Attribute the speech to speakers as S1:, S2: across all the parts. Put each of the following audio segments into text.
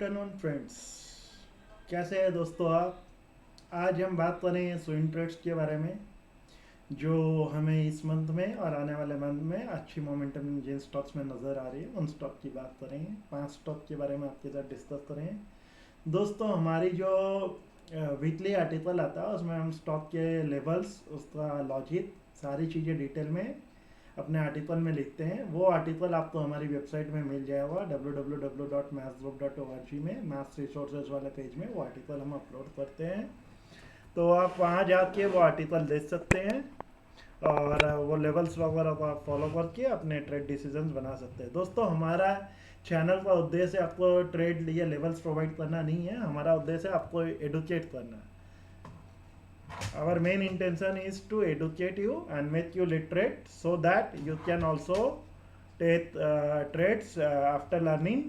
S1: Afternoon friends, कैसे हैं दोस्तों आप। आज हम बात करें स्विंग ट्रेड्स के बारे में जो हमें इस मंथ में और आने वाले मंथ में अच्छी मोमेंटम जिन स्टॉक्स में नज़र आ रही है उन स्टॉक की बात करेंगे। 5 स्टॉक के बारे में आपके साथ डिस्कस करेंगे। दोस्तों, हमारी जो वीकली आर्टिकल आता है उसमें हम स्टॉक के लेवल्स, उसका लॉजिक, सारी चीज़ें डिटेल में अपने आर्टिकल में लिखते हैं। वो आर्टिकल आपको हमारी वेबसाइट में मिल जाएगा www.mathsgroup.org में, मैथ्स रिसोर्सेज वाले पेज में वो आर्टिकल हम अपलोड करते हैं। तो आप वहाँ जाके वो आर्टिकल देख सकते हैं और वो लेवल्स वगैरह को आप फॉलो करके अपने ट्रेड डिसीजंस बना सकते हैं। दोस्तों, हमारा चैनल का उद्देश्य आपको ट्रेड या लेवल्स प्रोवाइड करना नहीं है, हमारा उद्देश्य आपको एडुकेट करना है। Our main intention is to educate you and make you literate so that you can also take trades after learning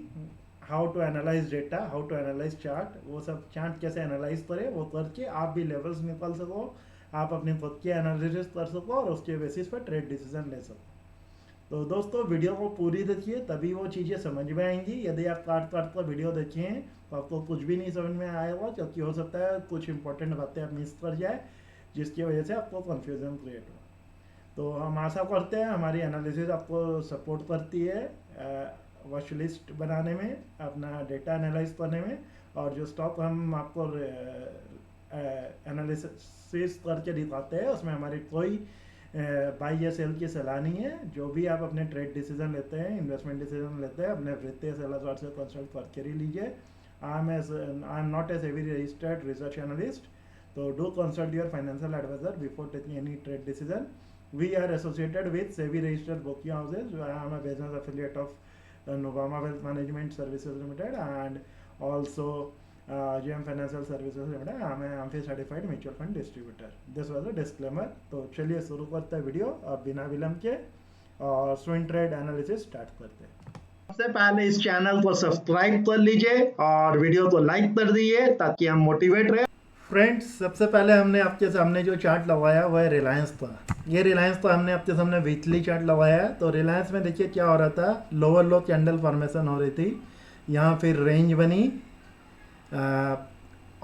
S1: how to analyze data, how to analyze chart। वो सब चार्ट कैसे एनालाइज करें वो करके आप भी लेवल्स निकाल सको, आप अपने खुद के एनालिसिस कर सको और उसके बेसिस पर ट्रेड डिसीजन ले सको। तो दोस्तों, वीडियो को पूरी देखिए तभी वो चीज़ें समझ में आएंगी। यदि आप काट काट कर वीडियो देखें तो आपको कुछ भी नहीं समझ में आएगा, क्योंकि हो सकता है कुछ इंपॉर्टेंट बातें आप मिस कर जाए जिसकी वजह से आपको कन्फ्यूजन क्रिएट हो। तो हम आशा करते हैं हमारी एनालिसिस आपको सपोर्ट करती है वॉच लिस्ट बनाने में, अपना डेटा एनालाइज करने में, और जो स्टॉक हम आपको एनालिसिस करके दिखाते हैं उसमें हमारी कोई बाई या सेल की सलाह नहीं है। जो भी आप अपने ट्रेड डिसीजन लेते हैं, इन्वेस्टमेंट डिसीजन लेते हैं, अपने वित्तीय सलाहकार से कंसल्ट करके ही लीजिए। I am not a SEBI registered research analyst, so do consult your financial advisor before taking any trade decision. We are associated with SEBI registered broking houses. I am a business affiliate of Novama Wealth Management Services Limited and also GM Financial Services Limited. I am a AMFI certified mutual fund distributor. This was a disclaimer. तो चलिए शुरू करते हैं video अब बिना विलंब के और स्विंग ट्रेड एनालिसिस स्टार्ट करते हैं। सबसे पहले इस चैनल को सब्सक्राइब कर लीजिए और वीडियो को लाइक कर दीजिए ताकि हम मोटिवेट रहे। फ्रेंड्स, सबसे पहले हमने आपके सामने जो चार्ट लगाया वह है रिलायंस का। ये रिलायंस का हमने आपके सामने वीकली चार्ट लगाया है। तो रिलायंस में देखिए क्या हो रहा था, लोअर लो कैंडल फॉर्मेशन हो रही थी, यहाँ फिर रेंज बनी,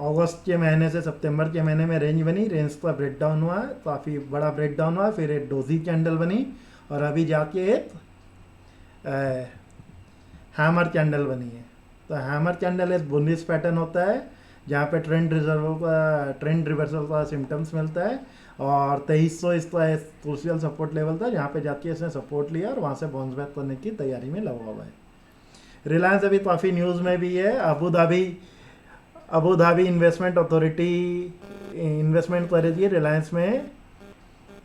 S1: अगस्त के महीने से सितंबर के महीने में रेंज बनी, रेंज का ब्रेक डाउन हुआ, काफ़ी बड़ा ब्रेक डाउन हुआ, फिर एक डोजी कैंडल बनी और अभी जाके एक हैमर कैंडल बनी है। तो हैमर कैंडल एक बुलिश पैटर्न होता है जहाँ पे ट्रेंड रिवर्सल का सिम्टम्स मिलता है और 2300 इसका क्रूशियल सपोर्ट लेवल था जहाँ पे जाके इसने सपोर्ट लिया और वहाँ से बाउंस बैक करने की तैयारी में लगा हुआ है। रिलायंस अभी काफ़ी न्यूज़ में भी है। Abu Dhabi investment authority investment कर रही है रिलायंस में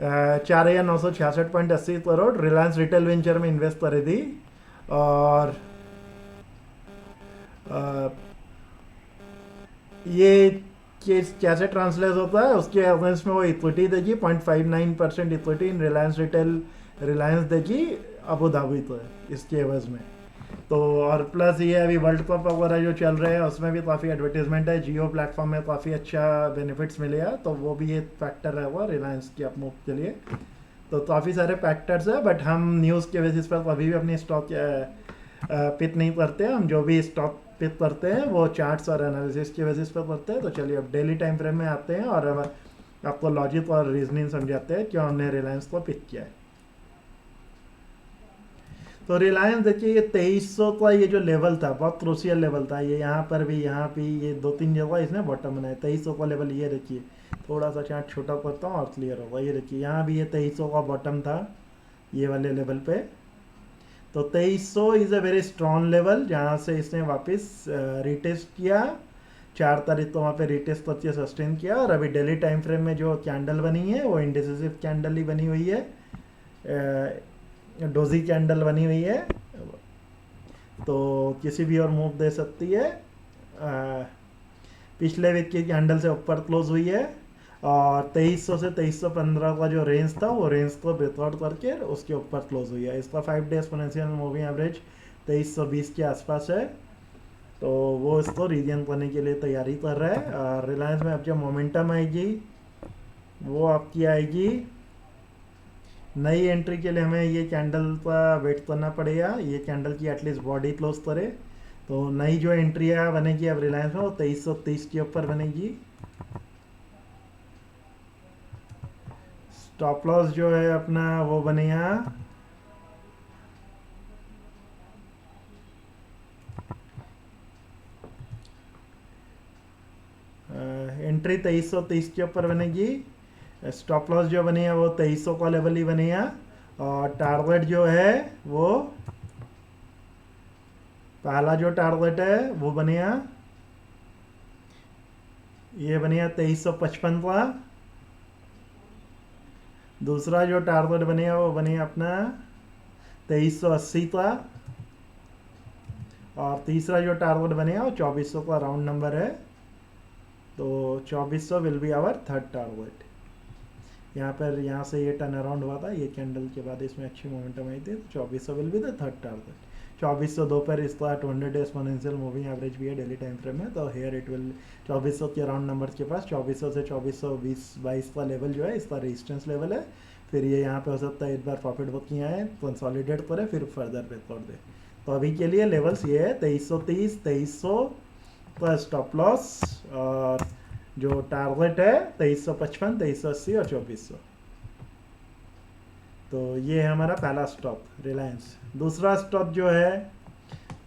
S1: 4,966.80 करोड़ रिलायंस रिटेल वेंचर में इन्वेस्ट कर रही थी और ये कैसे ट्रांसलेट होता है उसके अगेंस्ट में वो इक्विटी देगी 0.59% equity in Reliance retail, Reliance देगी अबू धाबी तो इसके एवज में। तो और प्लस ये अभी वर्ल्ड कप वगैरह जो चल रहे हैं उसमें भी काफ़ी एडवर्टीजमेंट है, जियो प्लेटफॉर्म में काफ़ी अच्छा बेनिफिट्स मिले हैं, तो वो भी एक फैक्टर है वो रिलायंस के अपमूव के लिए। तो काफ़ी सारे फैक्टर्स है, बट हम न्यूज़ के बेसिस पर कभी भी अपनी स्टॉक पिक नहीं करते। हम जो भी स्टॉक पिक करते हैं वो चार्ट्स और एनालिसिस की बेसिस पर करते हैं। तो चलिए अब डेली टाइम फ्रेम में आते हैं और अब आपको लॉजिक और रीजनिंग समझाते हैं क्यों हमने रिलायंस को पिक किया है। तो रिलायंस देखिए ये 2300 का ये जो लेवल था बहुत क्रूशियल लेवल था, ये यहाँ पर भी, यहाँ भी, ये 2-3 जगह इसने बॉटम बनाया। 2300 का लेवल ये देखिए, थोड़ा सा चार्ट छोटा करता हूँ और क्लियर होगा। ये देखिए यहाँ भी ये 2300 का बॉटम था ये वाले लेवल पे। तो 2300 is a very strong level जहाँ से इसने वापस रिटेस्ट किया 4 तारीख को, वहाँ पे रिटेस्ट करके सस्टेन किया और अभी डेली टाइम फ्रेम में जो कैंडल बनी है वो इंडिसिसिव कैंडल ही बनी हुई है, डोजी कैंडल बनी हुई है, तो किसी भी और मूव दे सकती है। पिछले वीक की कैंडल से ऊपर क्लोज हुई है और 2300 से 2315 का जो रेंज था वो रेंज को ब्रेकआउट करके उसके ऊपर क्लोज हुई है। इसका 5 डे एक्सपोनेंशियल मूविंग एवरेज 2320 के आसपास है, तो वो इसको रीजन करने के लिए तैयारी कर रहा है। और रिलायंस में अब जो मोमेंटम आएगी वो आपकी आएगी, नई एंट्री के लिए हमें ये कैंडल का वेट करना पड़ेगा, ये कैंडल की एटलीस्ट बॉडी क्लोज करे तो नई जो एंट्री है बनेगी अब रिलायंस में वो 2330 के ऊपर बनेगी। स्टॉप लॉस जो है अपना वो बनेगा एंट्री 2330 के ऊपर बनेगी। स्टॉप लॉस जो बनेगा वो 2300 का लेवल ही बनेगा। और टारगेट जो है वो पहला जो टारगेट है वो बनेगा ये बनेगा 2355 का। दूसरा जो टारगेट बनेगा वो बनेगा अपना 2380 का। और तीसरा जो टारगेट बनेगा वो 2400 का राउंड नंबर है। तो 2400 will be our third target. यहाँ पर यहाँ से ये टर्न अराउंड हुआ था, ये कैंडल के बाद इसमें अच्छी मोमेंटम आई थी। तो 2400 will be the third target. 2402 पर इसका 200 डेज एक्सपोनेंशियल मूविंग एवरेज भी है डेली टाइम फ्रेम में। तो हेयर इट विल 2400 के राउंड नंबर के पास 2400 से 2420-22 का लेवल जो है इसका रेजिस्टेंस लेवल है। फिर ये यहाँ पे हो सकता है एक बार प्रॉफिट बुक किया है, कंसोलिडेट करे, फिर फर्दर ब्रेकआउट दे। तो अभी के लिए लेवल्स ये है 2330, 2300 का स्टॉप लॉस, और जो टारगेट है 2355, 2380 और 2400। तो ये है हमारा पहला स्टॉप रिलायंस। दूसरा स्टॉप जो है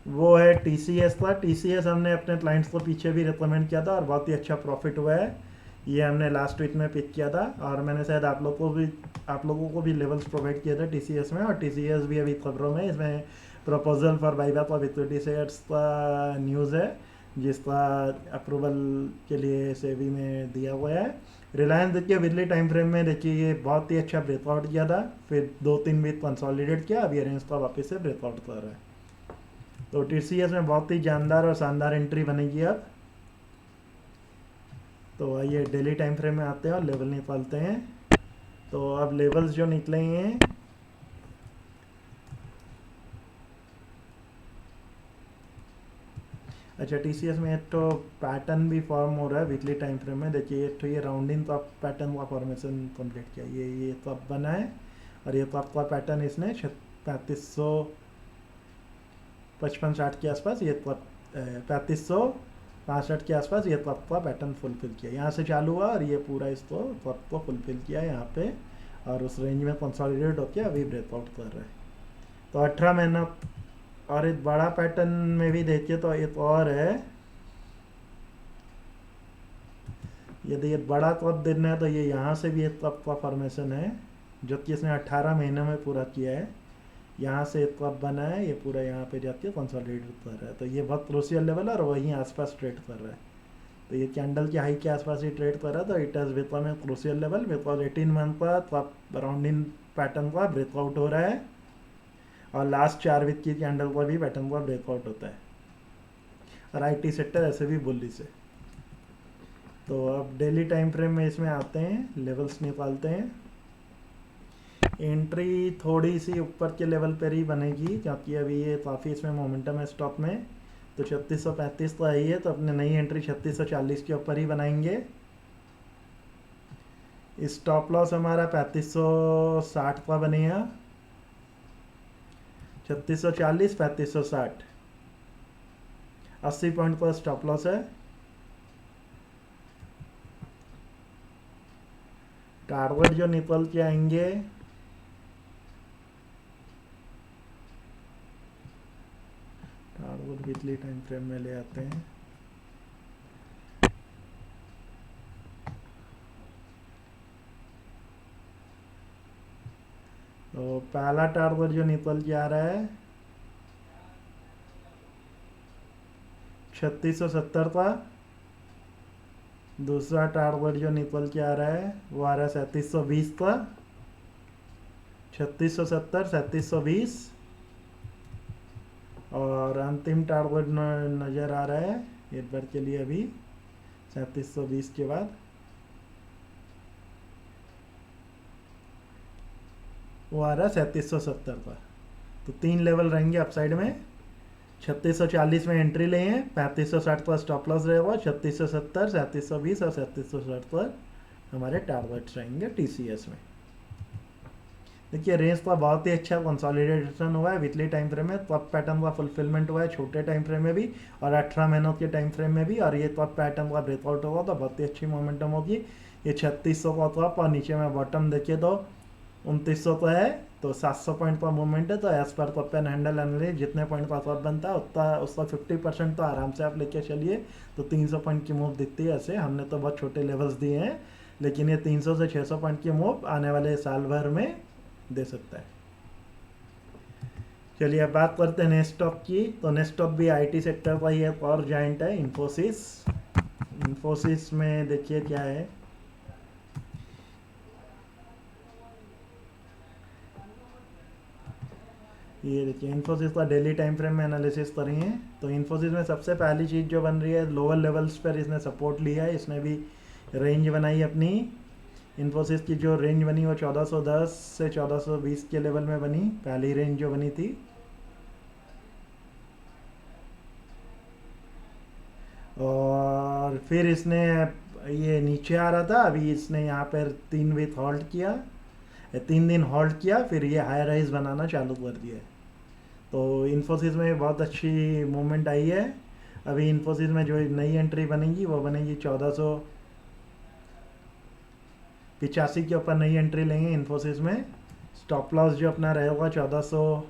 S1: वो है टीसीएस का। टीसीएस हमने अपने क्लाइंट्स को पीछे भी रिकमेंड किया था और बहुत ही अच्छा प्रॉफिट हुआ है। ये हमने लास्ट वीक में पिक किया था और मैंने शायद आप लोगों को भी लेवल्स प्रोवाइड किए थे टीसीएस में। और टीसीएस भी अभी खबरों में, इसमें proposal for buyback of equity shares का न्यूज़ है जिसका अप्रूवल के लिए सेबी में दिया हुआ है। रिलायंस देखिए वीकली टाइम फ्रेम में देखिए ये बहुत ही अच्छा ब्रेकआउट किया था, फिर 2-3 वीक कंसोलिडेट किया, अभी रेंज का वापस से ब्रेकआउट कर रहा है। तो टीसीएस में बहुत ही जानदार और शानदार एंट्री बनेगी अब। तो आइए डेली टाइम फ्रेम में आते हैं और लेवल निकालते हैं। तो अब लेवल्स जो निकलेंगे अच्छा, टीसीएस में एक तो पैटर्न भी फॉर्म हो रहा है वीकली टाइम फ्रेम में। देखिए एक तो ये राउंडिंग का पैटर्न का फॉर्मेशन कंप्लीट किया, ये तो अब बना है। और ये तो आपका पैटर्न इसने 3555-60 के आसपास, ये तो 3565 के आसपास ये तो आपका पैटर्न फुलफिल किया। यहाँ से चालू हुआ और ये पूरा इसको आपको फुलफिल किया यहाँ पे, और उस रेंज में कंसोलिडेट होकर अभी ब्रेकआउट कर रहा है। तो 18 महीना और एक बड़ा पैटर्न में भी देखिए तो एक और है, यदि ये बड़ा कप देना है तो ये यहाँ से भी एक कप का फॉर्मेशन है जो कि इसने 18 महीने में पूरा किया है। यहाँ से एक कप बना है, ये पूरा यहाँ पे जाके कंसोलिडेट कर रहा है। तो ये बहुत क्रूशियल लेवल है और वहीं आसपास ट्रेड कर रहा है। तो ये कैंडल के हाई के आसपास ही ट्रेड कर रहा है। तो it has become a crucial level because 18 month का कप राउंडिंग पैटर्न का ब्रेकआउट हो रहा है और लास्ट 4 वीक की कैंडल का भी पैटर्न का ब्रेकआउट होता है। और आईटी सेक्टर ऐसे भी बुलिश है। तो अब डेली टाइम फ्रेम में इसमें आते हैं, लेवल्स निकालते हैं। एंट्री थोड़ी सी ऊपर के लेवल पर ही बनेगी क्योंकि अभी ये काफ़ी इसमें मोमेंटम है स्टॉक में। तो 3635 तो आई है, तो अपने नई एंट्री 3640 के ऊपर ही बनाएंगे। स्टॉप लॉस हमारा 3560 का बनेगा। 3640, 3560, 80 पॉइंट का स्टॉप लॉस है। टारगेट जो निकल के आएंगे टारगेट वीकली टाइम फ्रेम में ले आते हैं। तो पहला टारगेट जो निकल के आ रहा है 3670 का। दूसरा टारगेट जो निकल के आ रहा है वो आ रहा है 3720 का। 3670, 3720 और अंतिम टारगेट नज़र आ रहा है एक बार के लिए अभी 3720 के बाद वो आ रहा है 3770 का। तो 3 लेवल रहेंगे अपसाइड में। 3640 में एंट्री लेंगे, 3560 का स्टॉप लॉस रहेगा, 3670, 3720 और 3760 पर हमारे टारगेट्स रहेंगे टीसीएस में। देखिए रेंज का बहुत ही अच्छा कंसोलिडेशन हुआ है वीकली टाइम फ्रेम में, टॉप पैटर्न का फुलफिलमेंट हुआ है छोटे टाइम फ्रेम में भी और 18 महीनों के टाइम फ्रेम में भी, और ये टॉप पैटर्न का ब्रेकआउट होगा तो बहुत ही अच्छी मोमेंटम होगी। ये 3600 का टॉप और नीचे में बॉटम देखिए तो 2900 का है, तो 700 पॉइंट का मूवमेंट है। तो as per top and handle analyst जितने पॉइंट का टॉप बनता है उतना उसका 50% तो आराम से आप लेके चलिए, तो 300 पॉइंट की मूव दिखती है ऐसे। हमने तो बहुत छोटे लेवल्स दिए हैं, लेकिन ये 300 से 600 पॉइंट की मूव आने वाले साल भर में दे सकता है। चलिए अब बात करते हैं नेक्स्ट स्टॉक की। तो नेक्स्ट स्टॉक भी आईटी सेक्टर का ही एक और जाइंट है, इन्फोसिस। इन्फोसिस में देखिए क्या है, ये देखिए इन्फोसिस का डेली टाइम फ्रेम में एनालिसिस करेंगे। तो इन्फोसिस में सबसे पहली चीज़ जो बन रही है, लोअर लेवल्स पर इसने सपोर्ट लिया है, इसने भी रेंज बनाई अपनी। इन्फोसिस की जो रेंज बनी वो 1410 से 1420 के लेवल में बनी, पहली रेंज जो बनी थी। और फिर इसने ये नीचे आ रहा था, अभी इसने यहाँ पर 3 वीक होल्ड किया, 3 दिन होल्ड किया, फिर ये हाई राइज बनाना चालू कर दिया। तो इन्फोसिस में बहुत अच्छी मूवमेंट आई है। अभी इन्फोसिस में जो नई एंट्री बनेगी वो बनेगी 1485 के ऊपर नई एंट्री लेंगे इन्फोसिस में। स्टॉप लॉस जो अपना रहेगा 1400,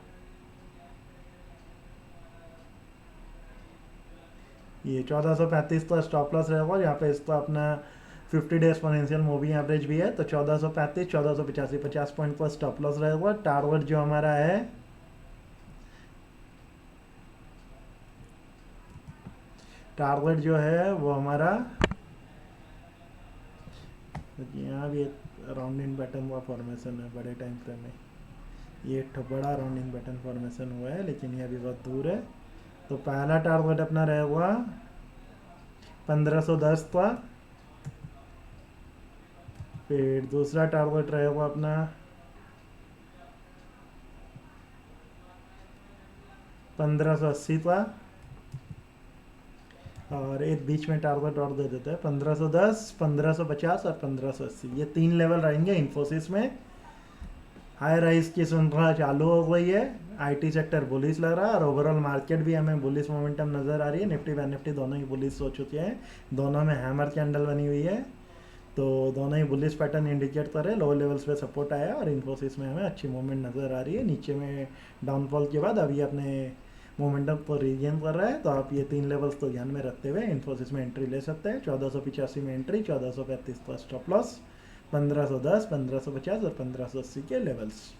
S1: ये 1435 का स्टॉप लॉस रहेगा, यहाँ पे इसका अपना 50 डेज एक्सपोनेंशियल मूविंग एवरेज भी है। तो 1435 1485 50 पॉइंट का स्टॉप लॉस रहेगा। टारगेट जो हमारा है, टारगेट जो है वो हमारा, यहाँ भी एक राउंडिंग पैटर्न का फॉर्मेशन है बड़े टाइम फ्रेम में, ये एक बड़ा राउंडिंग पैटर्न फॉर्मेशन हुआ है, लेकिन ये अभी बहुत दूर है। तो पहला टारगेट अपना रहेगा 1510 का, फिर दूसरा टारगेट रहेगा अपना 1580 का, और एक बीच में टारगेट और दे देते हैं 1510, 1550 और 1580। ये 3 लेवल रहेंगे इन्फोसिस में। हाई राइज की श्रृंखला चालू हो गई है, आईटी सेक्टर बुलिश लग रहा है और ओवरऑल मार्केट भी हमें बुलिश मोमेंटम नज़र आ रही है। निफ्टी बैंक निफ्टी दोनों ही बुलिश हो चुके हैं, दोनों में हैमर कैंडल बनी हुई है, तो दोनों ही बुलिश पैटर्न इंडिकेट कर रहे हैं। लोअर लेवल्स पे सपोर्ट आया और इन्फोसिस में हमें अच्छी मूवमेंट नज़र आ रही है। नीचे में डाउनफॉल के बाद अभी अपने मोमेंटम को रीगेन कर रहा है, तो आप ये 3 लेवल्स को ध्यान में रखते हुए इन्फोसिस में एंट्री ले सकते हैं। 1485 में एंट्री, 1435 का स्टॉप लॉस, 1510, 1550 और 1580 के लेवल्स।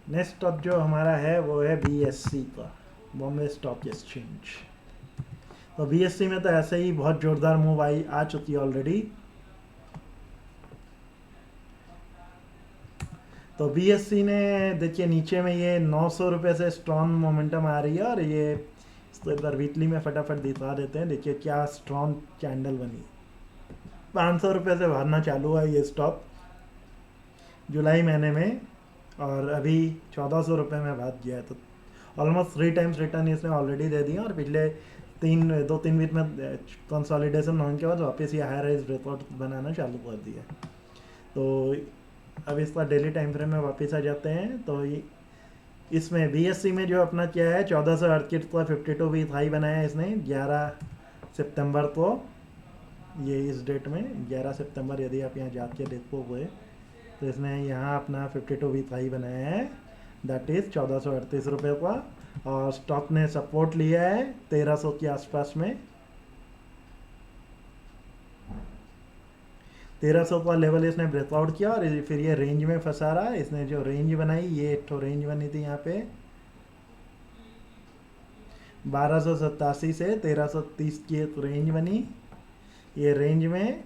S1: नेक्स्ट स्टॉक जो हमारा है वो है BSE का, बॉम्बे स्टॉक एक्सचेंज। तो BSE में तो ऐसे ही बहुत जोरदार मूव आ चुकी है ऑलरेडी। तो BSE ने देखिए नीचे में ये 900 रुपये से स्ट्रॉन्ग मोमेंटम आ रही है, और ये इसको एक बार वीकली में फटाफट दिखा देते हैं। देखिए क्या स्ट्रॉन्ग कैंडल बनी, 500 रुपये से भरना चालू हुआ ये स्टॉक जुलाई महीने में, और अभी 1400 रुपये में भाग गया है। तो ऑलमोस्ट 3 टाइम्स रिटर्न इसने ऑलरेडी दे दिया, और पिछले 2-3 वीक में कंसोलिडेशन होने के बाद वापस ये हाई राइज ब्रेकआउट बनाना चालू कर दिया। तो अब इसका डेली टाइम फ्रेम में वापस आ जाते हैं। तो इसमें BSE में जो अपना क्या है, 1438 का 52 वीक हाई बनाया है इसने 11 सितंबर को, ये इस डेट में 11 सितंबर, यदि आप यहाँ जाके देखोगे तो इसने यहाँ अपना 52 वीक हाई बनाया है, दैट इज़ 1438 रुपये का। और स्टॉक ने सपोर्ट लिया है 1300 के आसपास में, 1300 का लेवल इसने ब्रेकआउट किया और फिर ये रेंज में फंसा रहा है। इसने जो रेंज बनाई, ये एक तो रेंज बनी थी यहाँ पे 1287 से 1330 की एक रेंज बनी। ये रेंज में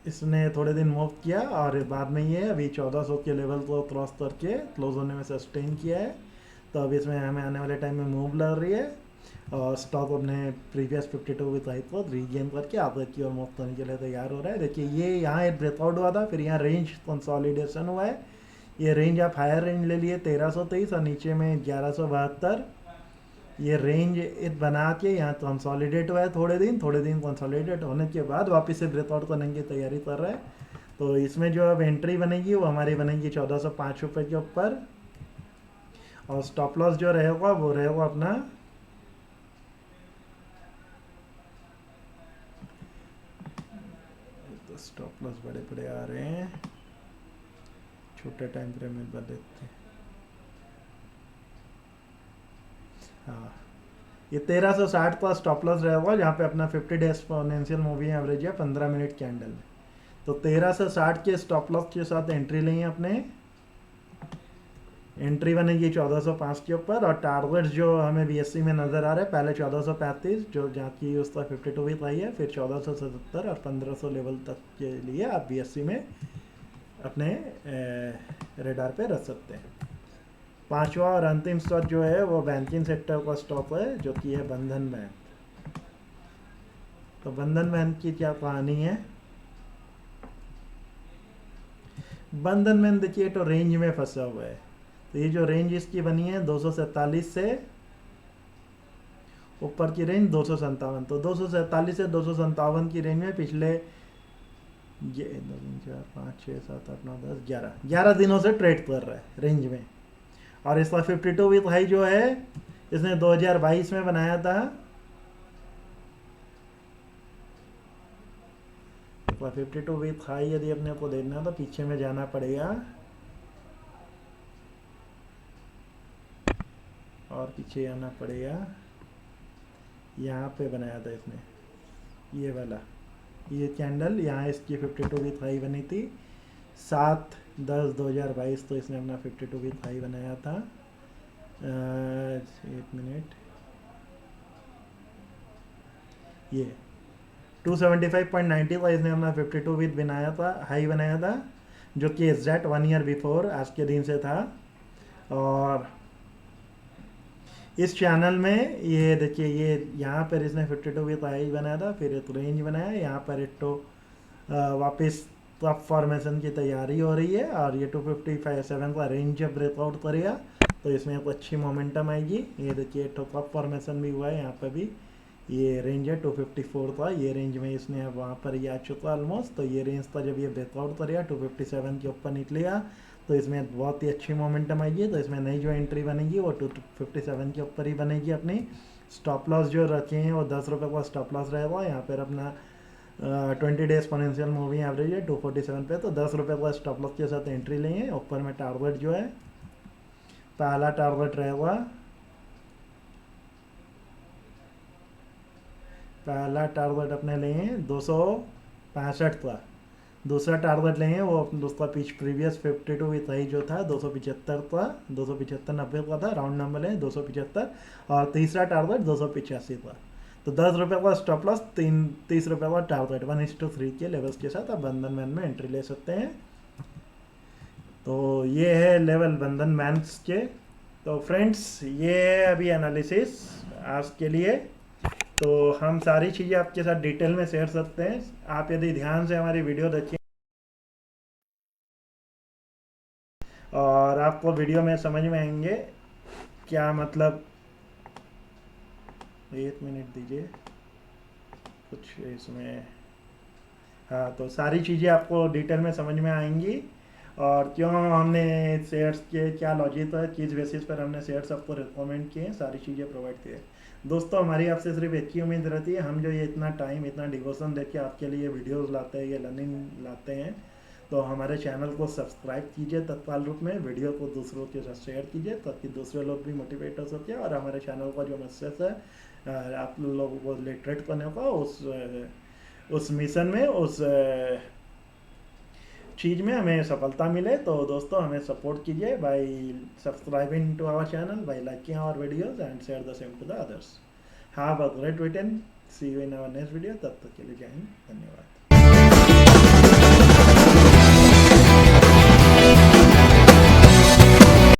S1: इसने थोड़े दिन मूव किया और बाद में ये अभी 1400 के लेवल को क्रॉस करके क्लोज होने में सस्टेन किया है। तो अब इसमें हमें आने वाले टाइम में मूव लग रही है, और स्टॉक अपने प्रीवियस 52 की हाइट को रीगेन करके आगे की ओर मूव करने के लिए तैयार हो रहा है। देखिए ये यहाँ एक ब्रेकआउट हुआ था, फिर यहाँ रेंज कंसोलिडेशन हुआ है। ये रेंज आप हायर रेंज ले लिए 1323 और नीचे में 1172, ये रेंज बना के यहाँ कंसोलिडेट हुआ है थोड़े दिन कंसोलिडेट होने के बाद वापस से ब्रेकआउट करने की तैयारी कर रहा है। तो इसमें जो अब एंट्री बनेगी वो हमारी बनेगी 1405 रुपये के ऊपर, और स्टॉप लॉस जो रहेगा वो रहेगा अपना तो स्टॉप लॉस बड़े बड़े आ रहे हैं, छोटे टाइम फ्रेम में बदल देते हैं। हाँ, ये 1360 का स्टॉप लॉस रहेगा जहाँ पे अपना 50 डे एक्सपोनेंशियल मूवी एवरेज है 15 मिनट कैंडल में। तो 1360 के स्टॉप लॉस के साथ एंट्री लेंगे अपने, एंट्री बनेगी 1405 के ऊपर, और टारगेट जो हमें बीएससी में नज़र आ रहा है पहले 1435 जो जहाँ की उसका 52 वीक आई है, फिर 1477 और 1500 लेवल तक के लिए आप बीएससी में अपने रेडार पे रख सकते हैं। पांचवा और अंतिम स्टॉक जो है वो बैंकिंग सेक्टर का स्टॉक है जो कि है बंधन बैंक। तो बंधन बैंक की क्या कहानी है? बंधन बैंक देखिए तो रेंज में फंसा हुआ है। तो ये जो रेंज इसकी बनी है 247 से ऊपर की रेंज 257, तो 247 से 257 की रेंज में पिछले ये 2 3 4 5 6 7 8 9 10 11 दिनों से ट्रेड कर रहा है रेंज में। और इसका 52 वीक हाई जो है इसने 2022 में बनाया था, 52 वीक हाई यदि अपने को देखना तो पीछे में जाना पड़ेगा और पीछे आना पड़ेगा, यहाँ पे बनाया था इसने ये वाला, ये कैंडल यहाँ इसकी 52 वीक हाई बनी थी 7/10/2022, तो इसने अपना 52 वीक हाई बनाया था। एक मिनट, ये 275.90 का इसने अपना 52 वीक बनाया था, हाई बनाया था, जो कि एग्जैक्ट 1 ईयर बिफोर आज के दिन से था। और इस चैनल में ये देखिए ये यहाँ पर इसने 52 वीक हाई बनाया था, फिर एक रेंज बनाया, यहाँ पर एक तो वापस टॉप फॉर्मेशन की तैयारी हो रही है, और ये 257 का रेंज जब ब्रेकआउट करेगा तो इसमें एक अच्छी मोमेंटम आएगी। ये देखिए टॉप फॉर्मेशन भी हुआ है, यहाँ पर भी ये रेंज है 254 का, ये रेंज में इसने अब वहाँ पर ये आ चुका ऑलमोस्ट। तो ये रेंज था जब ये ब्रेकआउट करेगा 257 के ऊपर निकलेगा तो इसमें बहुत ही अच्छी मोमेंटम आएगी। तो इसमें नई जो एंट्री बनेगी वो 257 के ऊपर ही बनेगी अपनी। स्टॉप लॉस जो रखे हैं वो 10 रुपये का स्टॉप लॉस रहेगा, यहाँ पर अपना 20 डेज एक्सपोनेंशियल मूविंग एवरेज है 247 पे, तो 10 रुपये का स्टॉप लॉस के साथ एंट्री लेंगे। ऊपर में टारगेट जो है पहला टारगेट रहेगा, पहला टारगेट अपने लेंगे 265 का, दूसरा टारगेट लेंगे वो उसका पिच प्रीवियस 52 वीक हाई जो था 275 का, 275 90 का था, राउंड नंबर है 275, और तीसरा टारगेट 285 का। तो 10 रुपये का स्टॉप लॉस, 30 रुपये का टारगेट, 1:3 के लेवल्स के साथ आप बंधन बैंक में एंट्री ले सकते हैं। तो ये है लेवल बंधन बैंक के। तो फ्रेंड्स ये अभी एनालिसिस आज के लिए, तो हम सारी चीज़ें आपके साथ डिटेल में शेयर सकते हैं। आप यदि ध्यान से हमारी वीडियो देखें और आपको वीडियो में समझ में आएंगे क्या मतलब, एक मिनट दीजिए कुछ इसमें, हाँ तो सारी चीज़ें आपको डिटेल में समझ में आएंगी, और क्यों हमने शेयर्स के क्या लॉजिक है, किस बेसिस पर हमने शेयर्स आपको रिकमेंड किए हैं, सारी चीज़ें प्रोवाइड की है। दोस्तों हमारी आपसे सिर्फ एक ही उम्मीद रहती है, हम जो ये इतना टाइम इतना डिवोशन देके आपके लिए वीडियोस लाते हैं, ये लर्निंग लाते हैं, तो हमारे चैनल को सब्सक्राइब कीजिए तत्काल रूप में, वीडियो को दूसरों के साथ शेयर कीजिए ताकि दूसरे लोग भी मोटिवेट हो सके, और हमारे चैनल का जो मैसेज है आप लोगों को लिटरेट करने का उस मिशन में, उस चीज़ में हमें सफलता मिले। तो दोस्तों हमें सपोर्ट कीजिए by subscribing to our channel, by liking our videos and share the same to the others. Have a great weekend, see you in our next video, तब तक के लिए जय हिंद, धन्यवाद।